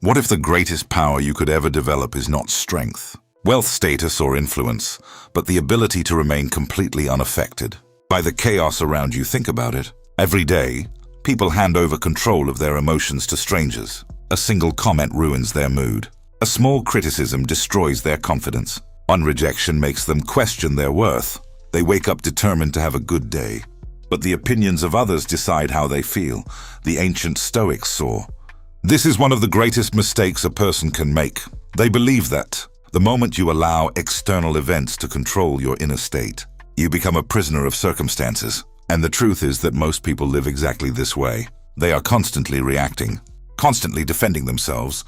What if the greatest power you could ever develop is not strength, wealth, status, or influence, but the ability to remain completely unaffected by the chaos around you? Think about it. Every day, people hand over control of their emotions to strangers. A single comment ruins their mood. A small criticism destroys their confidence. One rejection makes them question their worth. They wake up determined to have a good day. But the opinions of others decide how they feel, the ancient Stoics saw. This is one of the greatest mistakes a person can make. They believe that the moment you allow external events to control your inner state, you become a prisoner of circumstances. And the truth is that most people live exactly this way. They are constantly reacting, constantly defending themselves,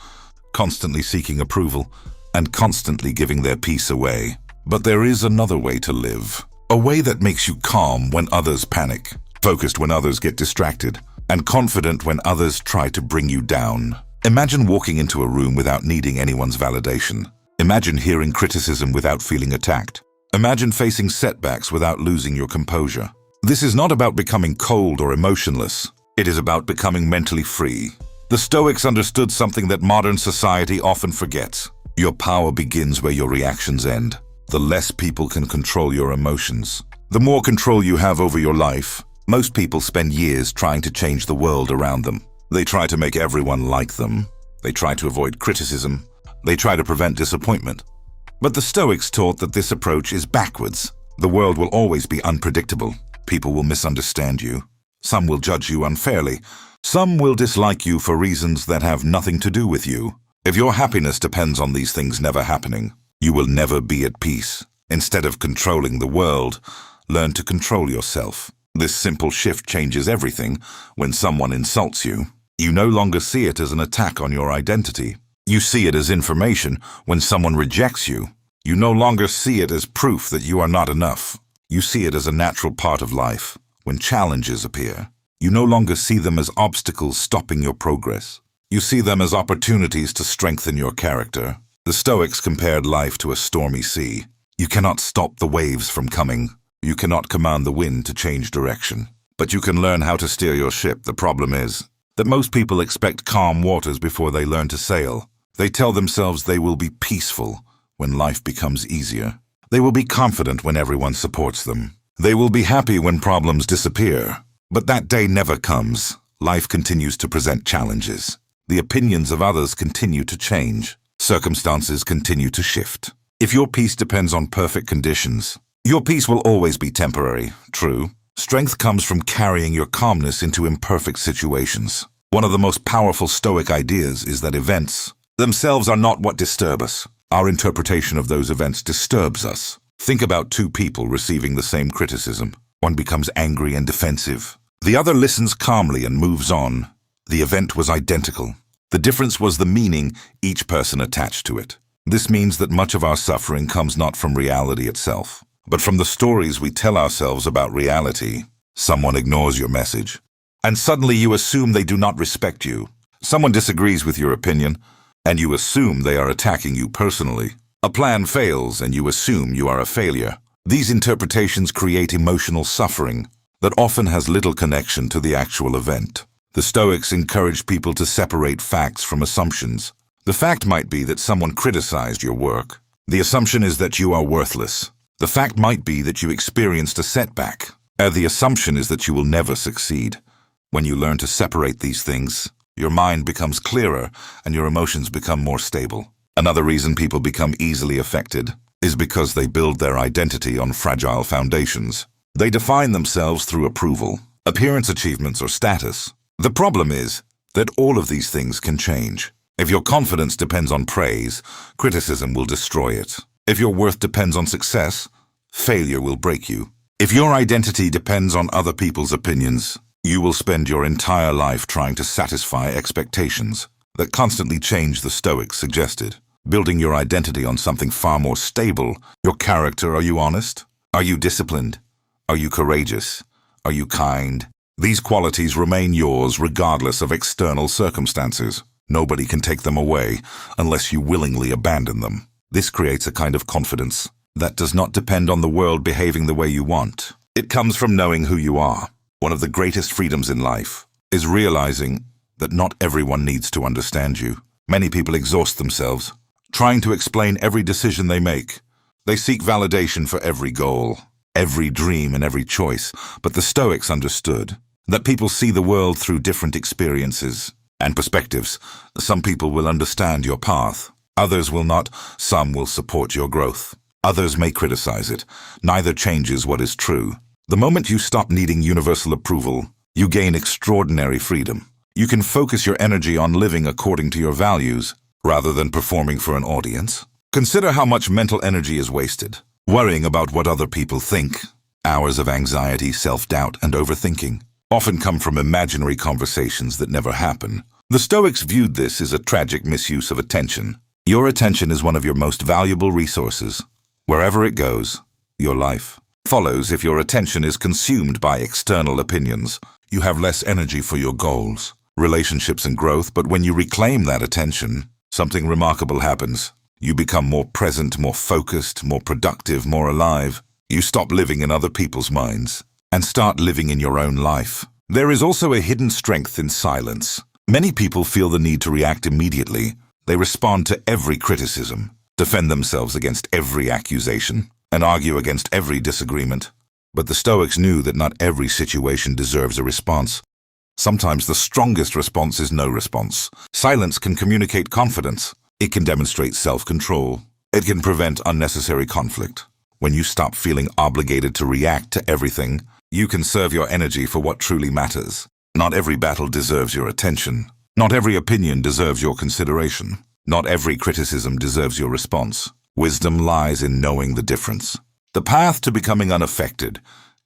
constantly seeking approval, and constantly giving their peace away. But there is another way to live. A way that makes you calm when others panic, focused when others get distracted, and confident when others try to bring you down. Imagine walking into a room without needing anyone's validation. Imagine hearing criticism without feeling attacked. Imagine facing setbacks without losing your composure. This is not about becoming cold or emotionless. It is about becoming mentally free. The Stoics understood something that modern society often forgets. Your power begins where your reactions end. The less people can control your emotions, the more control you have over your life. Most people spend years trying to change the world around them. They try to make everyone like them. They try to avoid criticism. They try to prevent disappointment. But the Stoics taught that this approach is backwards. The world will always be unpredictable. People will misunderstand you. Some will judge you unfairly. Some will dislike you for reasons that have nothing to do with you. If your happiness depends on these things never happening, you will never be at peace. Instead of controlling the world, learn to control yourself. This simple shift changes everything. When someone insults you, you no longer see it as an attack on your identity. You see it as information. When someone rejects you, you no longer see it as proof that you are not enough. You see it as a natural part of life. When challenges appear, you no longer see them as obstacles stopping your progress. You see them as opportunities to strengthen your character. The Stoics compared life to a stormy sea. You cannot stop the waves from coming. You cannot command the wind to change direction. But you can learn how to steer your ship. The problem is that most people expect calm waters before they learn to sail. They tell themselves they will be peaceful when life becomes easier. They will be confident when everyone supports them. They will be happy when problems disappear. But that day never comes. Life continues to present challenges. The opinions of others continue to change. Circumstances continue to shift. If your peace depends on perfect conditions, your peace will always be temporary. True. Strength comes from carrying your calmness into imperfect situations. One of the most powerful Stoic ideas is that events themselves are not what disturb us. Our interpretation of those events disturbs us. Think about two people receiving the same criticism. One becomes angry and defensive. The other listens calmly and moves on. The event was identical. The difference was the meaning each person attached to it. This means that much of our suffering comes not from reality itself, but from the stories we tell ourselves about reality. Someone ignores your message, and suddenly you assume they do not respect you. Someone disagrees with your opinion, and you assume they are attacking you personally. A plan fails, and you assume you are a failure. These interpretations create emotional suffering that often has little connection to the actual event. The Stoics encourage people to separate facts from assumptions. The fact might be that someone criticized your work. The assumption is that you are worthless. The fact might be that you experienced a setback. The assumption is that you will never succeed. When you learn to separate these things, your mind becomes clearer and your emotions become more stable. Another reason people become easily affected is because they build their identity on fragile foundations. They define themselves through approval, appearance, achievements, or status. The problem is that all of these things can change. If your confidence depends on praise, criticism will destroy it. If your worth depends on success, failure will break you. If your identity depends on other people's opinions, you will spend your entire life trying to satisfy expectations that constantly change. The Stoics suggested building your identity on something far more stable. Your character. Are you honest? Are you disciplined? Are you courageous? Are you kind? These qualities remain yours regardless of external circumstances. Nobody can take them away unless you willingly abandon them. This creates a kind of confidence that does not depend on the world behaving the way you want. It comes from knowing who you are. One of the greatest freedoms in life is realizing that not everyone needs to understand you. Many people exhaust themselves, trying to explain every decision they make. They seek validation for every goal, every dream, and every choice. But the Stoics understood that people see the world through different experiences and perspectives. Some people will understand your path, others will not. Some will support your growth, others may criticize it. Neither changes what is true. The moment you stop needing universal approval, you gain extraordinary freedom. You can focus your energy on living according to your values, rather than performing for an audience. Consider how much mental energy is wasted, worrying about what other people think. Hours of anxiety, self-doubt, and overthinking often come from imaginary conversations that never happen. The Stoics viewed this as a tragic misuse of attention. Your attention is one of your most valuable resources. Wherever it goes, your life follows. If your attention is consumed by external opinions, you have less energy for your goals, relationships, and growth. But when you reclaim that attention, something remarkable happens. You become more present, more focused, more productive, more alive. You stop living in other people's minds and start living in your own life. There is also a hidden strength in silence. Many people feel the need to react immediately. They respond to every criticism, defend themselves against every accusation, and argue against every disagreement. But the Stoics knew that not every situation deserves a response. Sometimes the strongest response is no response. Silence can communicate confidence. It can demonstrate self-control. It can prevent unnecessary conflict. When you stop feeling obligated to react to everything, you can serve your energy for what truly matters. Not every battle deserves your attention. Not every opinion deserves your consideration. Not every criticism deserves your response. Wisdom lies in knowing the difference. The path to becoming unaffected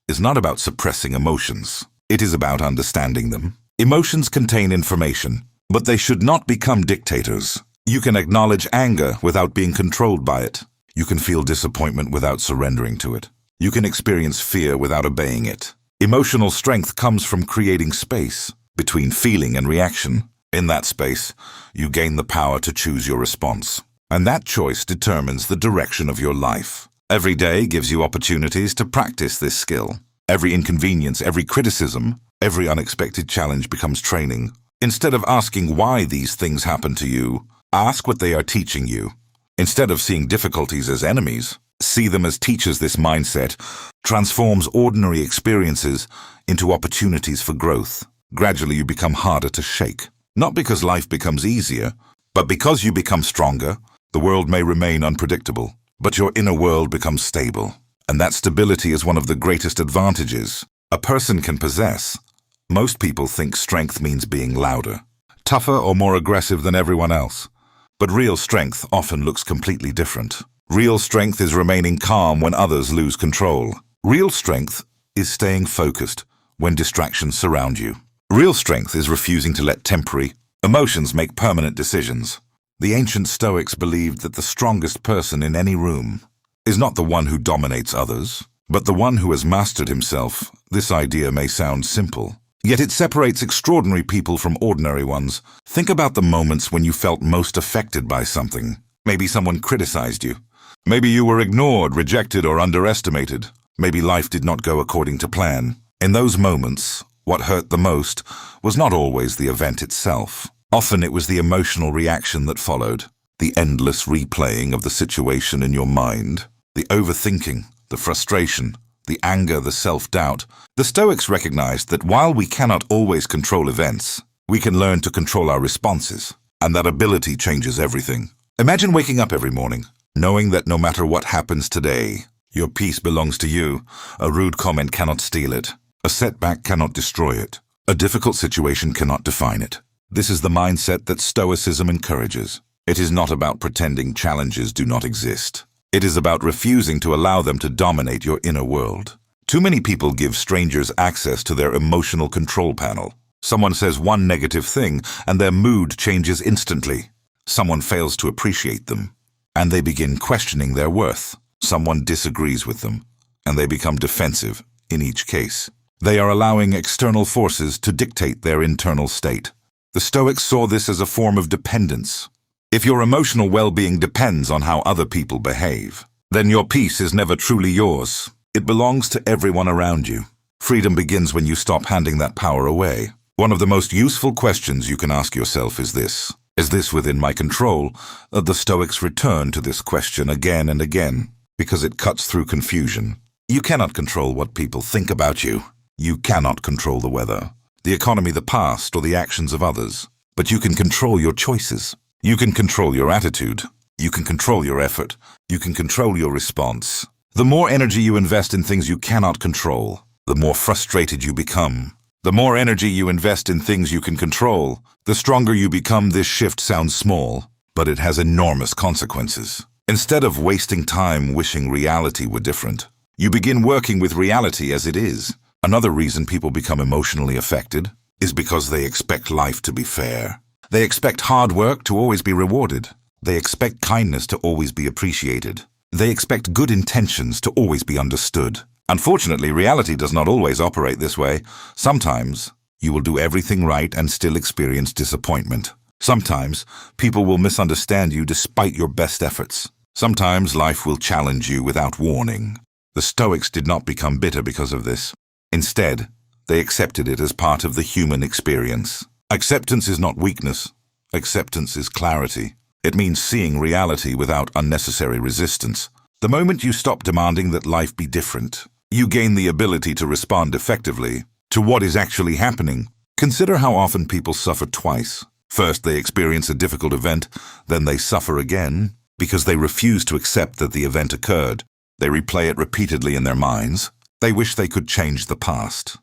is not about suppressing emotions. It is about understanding them. Emotions contain information, but they should not become dictators. You can acknowledge anger without being controlled by it. You can feel disappointment without surrendering to it. You can experience fear without obeying it. Emotional strength comes from creating space between feeling and reaction. In that space, you gain the power to choose your response. And that choice determines the direction of your life. Every day gives you opportunities to practice this skill. Every inconvenience, every criticism, every unexpected challenge becomes training. Instead of asking why these things happen to you, ask what they are teaching you. Instead of seeing difficulties as enemies, see them as teachers. This mindset transforms ordinary experiences into opportunities for growth. Gradually you become harder to shake. Not because life becomes easier, but because you become stronger. The world may remain unpredictable, but your inner world becomes stable. And that stability is one of the greatest advantages a person can possess. Most people think strength means being louder, tougher, or more aggressive than everyone else. But real strength often looks completely different. Real strength is remaining calm when others lose control. Real strength is staying focused when distractions surround you. Real strength is refusing to let temporary emotions make permanent decisions. The ancient Stoics believed that the strongest person in any room is not the one who dominates others, but the one who has mastered himself. This idea may sound simple, yet it separates extraordinary people from ordinary ones. Think about the moments when you felt most affected by something. Maybe someone criticized you. Maybe you were ignored, rejected, or underestimated. Maybe life did not go according to plan. In those moments, what hurt the most was not always the event itself. Often it was the emotional reaction that followed, the endless replaying of the situation in your mind, the overthinking, the frustration, the anger, the self-doubt. The Stoics recognized that while we cannot always control events, we can learn to control our responses, and that ability changes everything. Imagine waking up every morning, knowing that no matter what happens today, your peace belongs to you. A rude comment cannot steal it. A setback cannot destroy it. A difficult situation cannot define it. This is the mindset that Stoicism encourages. It is not about pretending challenges do not exist. It is about refusing to allow them to dominate your inner world. Too many people give strangers access to their emotional control panel. Someone says one negative thing, and their mood changes instantly. Someone fails to appreciate them, and they begin questioning their worth. Someone disagrees with them, and they become defensive. In each case, they are allowing external forces to dictate their internal state. The Stoics saw this as a form of dependence. If your emotional well-being depends on how other people behave, then your peace is never truly yours. It belongs to everyone around you. Freedom begins when you stop handing that power away. One of the most useful questions you can ask yourself is this: Is this within my control? The Stoics return to this question again and again, because it cuts through confusion. You cannot control what people think about you. You cannot control the weather, the economy, the past, or the actions of others. But you can control your choices. You can control your attitude. You can control your effort. You can control your response. The more energy you invest in things you cannot control, the more frustrated you become. The more energy you invest in things you can control, the stronger you become. This shift sounds small, but it has enormous consequences. Instead of wasting time wishing reality were different, you begin working with reality as it is. Another reason people become emotionally affected is because they expect life to be fair. They expect hard work to always be rewarded. They expect kindness to always be appreciated. They expect good intentions to always be understood. Unfortunately, reality does not always operate this way. Sometimes, you will do everything right and still experience disappointment. Sometimes, people will misunderstand you despite your best efforts. Sometimes, life will challenge you without warning. The Stoics did not become bitter because of this. Instead, they accepted it as part of the human experience. Acceptance is not weakness. Acceptance is clarity. It means seeing reality without unnecessary resistance. The moment you stop demanding that life be different, you gain the ability to respond effectively to what is actually happening. Consider how often people suffer twice. First, they experience a difficult event, then they suffer again because they refuse to accept that the event occurred. They replay it repeatedly in their minds. They wish they could change the past.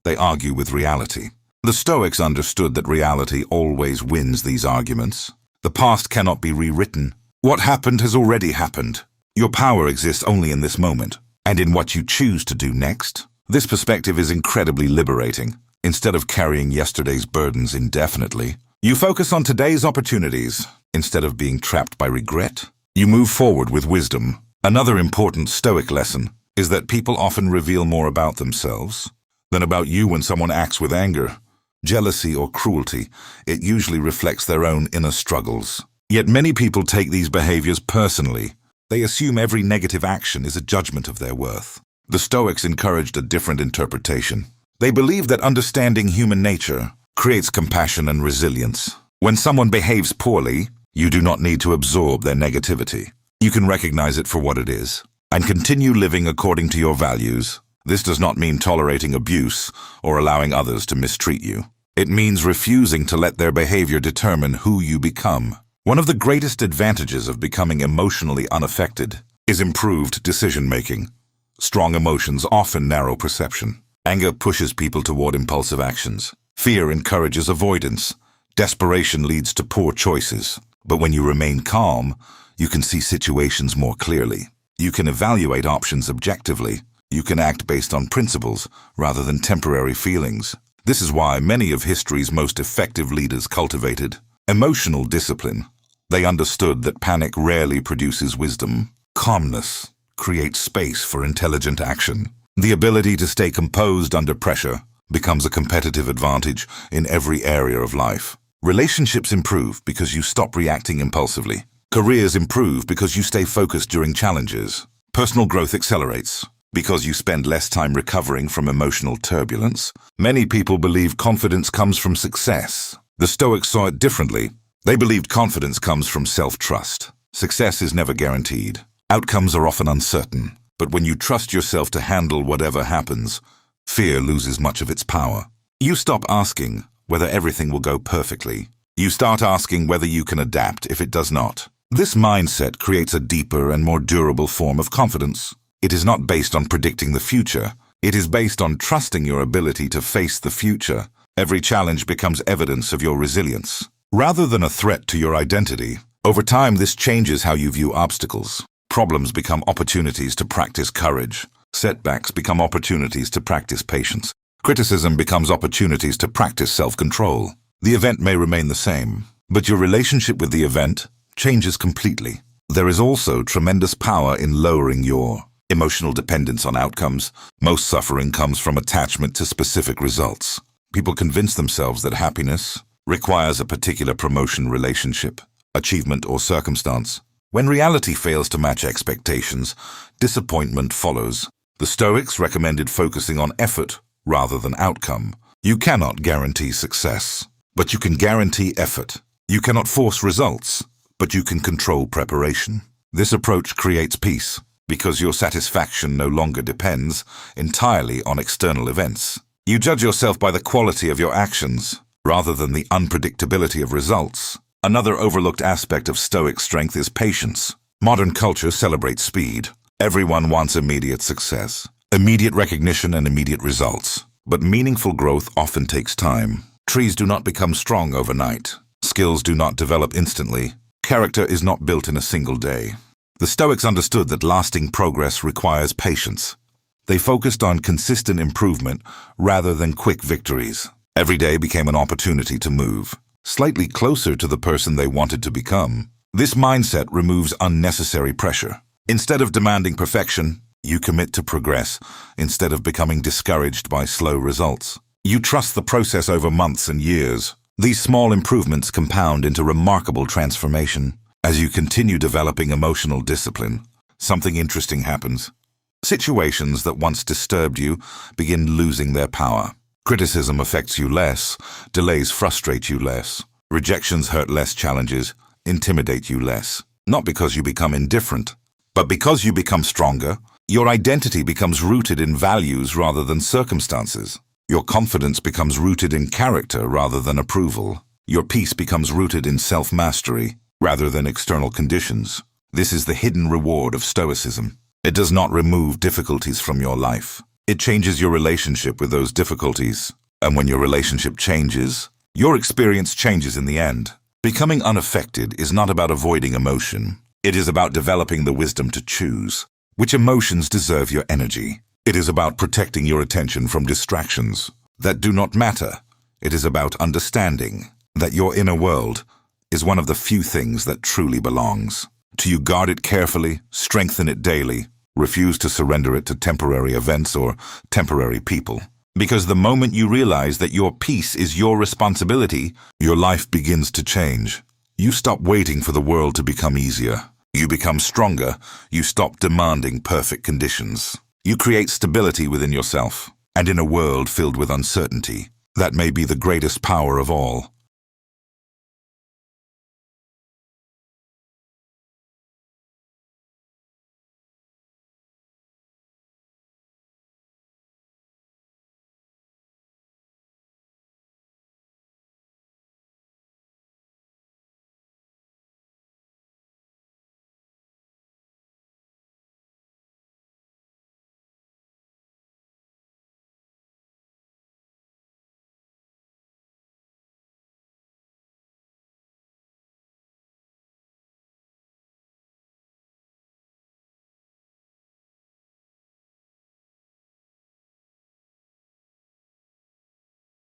They argue with reality. The Stoics understood that reality always wins these arguments. The past cannot be rewritten. What happened has already happened. Your power exists only in this moment, and in what you choose to do next. This perspective is incredibly liberating. Instead of carrying yesterday's burdens indefinitely, you focus on today's opportunities. Instead of being trapped by regret, you move forward with wisdom. Another important Stoic lesson is that people often reveal more about themselves than about you. When someone acts with anger, jealousy, or cruelty, it usually reflects their own inner struggles. Yet many people take these behaviors personally. They assume every negative action is a judgment of their worth. The Stoics encouraged a different interpretation. They believed that understanding human nature creates compassion and resilience. When someone behaves poorly, you do not need to absorb their negativity. You can recognize it for what it is and continue living according to your values. This does not mean tolerating abuse or allowing others to mistreat you. It means refusing to let their behavior determine who you become. One of the greatest advantages of becoming emotionally unaffected is improved decision-making. Strong emotions often narrow perception. Anger pushes people toward impulsive actions. Fear encourages avoidance. Desperation leads to poor choices. But when you remain calm, you can see situations more clearly. You can evaluate options objectively. You can act based on principles rather than temporary feelings. This is why many of history's most effective leaders cultivated emotional discipline. They understood that panic rarely produces wisdom. Calmness creates space for intelligent action. The ability to stay composed under pressure becomes a competitive advantage in every area of life. Relationships improve because you stop reacting impulsively. Careers improve because you stay focused during challenges. Personal growth accelerates because you spend less time recovering from emotional turbulence. Many people believe confidence comes from success. The Stoics saw it differently. They believed confidence comes from self-trust. Success is never guaranteed. Outcomes are often uncertain. But when you trust yourself to handle whatever happens, fear loses much of its power. You stop asking whether everything will go perfectly. You start asking whether you can adapt if it does not. This mindset creates a deeper and more durable form of confidence. It is not based on predicting the future. It is based on trusting your ability to face the future. Every challenge becomes evidence of your resilience, rather than a threat to your identity. Over time, this changes how you view obstacles. Problems become opportunities to practice courage. Setbacks become opportunities to practice patience. Criticism becomes opportunities to practice self-control. The event may remain the same, but your relationship with the event changes completely. There is also tremendous power in lowering your emotional dependence on outcomes. Most suffering comes from attachment to specific results. People convince themselves that happiness requires a particular promotion, relationship, achievement, or circumstance. When reality fails to match expectations, disappointment follows. The Stoics recommended focusing on effort rather than outcome. You cannot guarantee success, but you can guarantee effort. You cannot force results, but you can control preparation. This approach creates peace, because your satisfaction no longer depends entirely on external events. You judge yourself by the quality of your actions, rather than the unpredictability of results. Another overlooked aspect of Stoic strength is patience. Modern culture celebrates speed. Everyone wants immediate success, immediate recognition, and immediate results. But meaningful growth often takes time. Trees do not become strong overnight. Skills do not develop instantly. Character is not built in a single day. The Stoics understood that lasting progress requires patience. They focused on consistent improvement rather than quick victories. Every day became an opportunity to move slightly closer to the person they wanted to become. This mindset removes unnecessary pressure. Instead of demanding perfection, you commit to progress instead of becoming discouraged by slow results. You trust the process over months and years. These small improvements compound into remarkable transformation. As you continue developing emotional discipline, something interesting happens. Situations that once disturbed you begin losing their power. Criticism affects you less, delays frustrate you less, rejections hurt less, challenges intimidate you less. Not because you become indifferent, but because you become stronger. Your identity becomes rooted in values rather than circumstances. Your confidence becomes rooted in character rather than approval. Your peace becomes rooted in self-mastery rather than external conditions. This is the hidden reward of Stoicism. It does not remove difficulties from your life. It changes your relationship with those difficulties. And when your relationship changes, your experience changes in the end. Becoming unaffected is not about avoiding emotion. It is about developing the wisdom to choose which emotions deserve your energy. It is about protecting your attention from distractions that do not matter. It is about understanding that your inner world is one of the few things that truly belongs. Do you guard it carefully, strengthen it daily, refuse to surrender it to temporary events or temporary people? Because the moment you realize that your peace is your responsibility, your life begins to change. You stop waiting for the world to become easier. You become stronger. You stop demanding perfect conditions. You create stability within yourself. And in a world filled with uncertainty, that may be the greatest power of all.